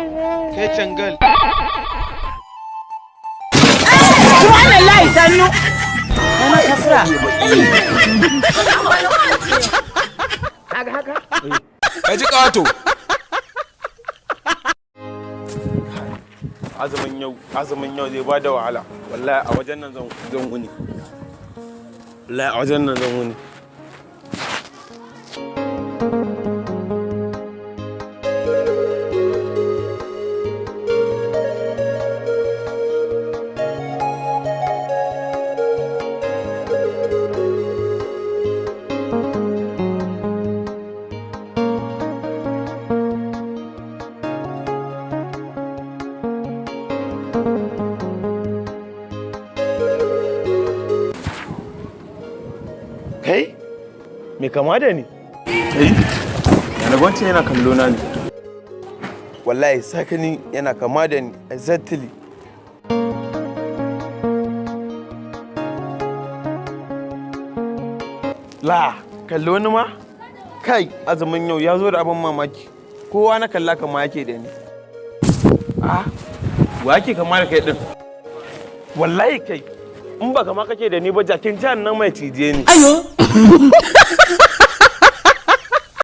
Kai cangal. Subhanallah sannu. Ana kasra. Haka. Ka ji ƙato. Azumin yau zai bada wahala. Wallahi a wajen nan zan wuni. Wallahi a wajen nan zan wuni. Kai? Me kama da ni? Kai? Yana gwance yana kallo na ne. Wallahi sakani yana kama da ni exactly. La, kallo ni ma? Kai, azumin yau ya zo da abin mamaki. Kowa na kalla kama yake da ni. Ah, wa yake kama da kai din? Wallahi kai, in ba kama kake da ni ba jakin jihar nan mai cije ni. Ayo.